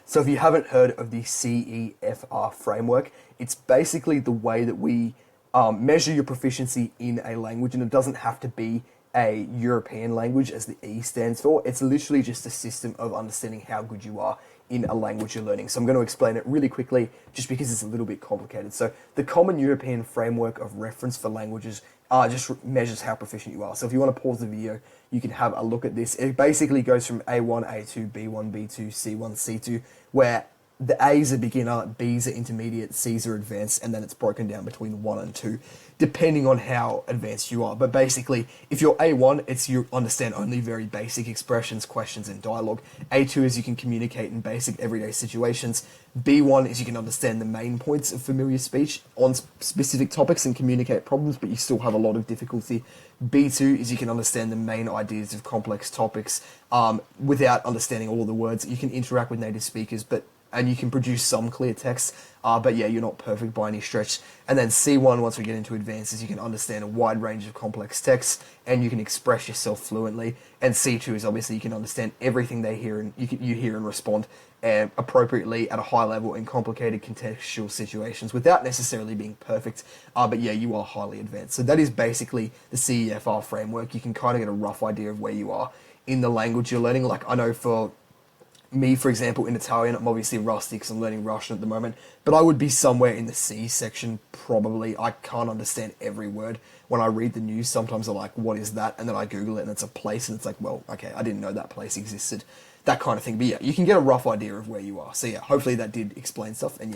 So if you haven't heard of the CEFR framework, it's basically the way that we measure your proficiency in a language, and it doesn't have to be a European language as the E stands for. It's literally just a system of understanding how good you are in a language you're learning. So I'm going to explain it really quickly just because it's a little bit complicated. So the Common European Framework of Reference for Languages just measures how proficient you are. So if you want to pause the video, you can have a look at this. It basically goes from A1, A2, B1, B2, C1, C2, where the A's are beginner, B's are intermediate, C's are advanced, and then it's broken down between 1 and 2, depending on how advanced you are. But basically, if you're A1, it's you understand only very basic expressions, questions, and dialogue. A2 is you can communicate in basic everyday situations. B1 is you can understand the main points of familiar speech on specific topics and communicate problems, but you still have a lot of difficulty. B2 is you can understand the main ideas of complex topics without understanding all of the words. You can interact with native speakers, and you can produce some clear text, but yeah, you're not perfect by any stretch. And then C1, once we get into advances, you can understand a wide range of complex texts, and you can express yourself fluently. And C2 is obviously you can understand everything they hear, and you hear and respond appropriately at a high level in complicated contextual situations without necessarily being perfect, but yeah, you are highly advanced. So that is basically the CEFR framework. You can kind of get a rough idea of where you are in the language you're learning. Like I know for me, for example, in Italian, I'm obviously rusty because I'm learning Russian at the moment, but I would be somewhere in the C section probably. I can't understand every word. When I read the news, sometimes I'm like, what is that? And then I Google it and it's a place and it's like, well, okay, I didn't know that place existed. That kind of thing. But yeah, you can get a rough idea of where you are. So yeah, hopefully that did explain stuff, and yeah.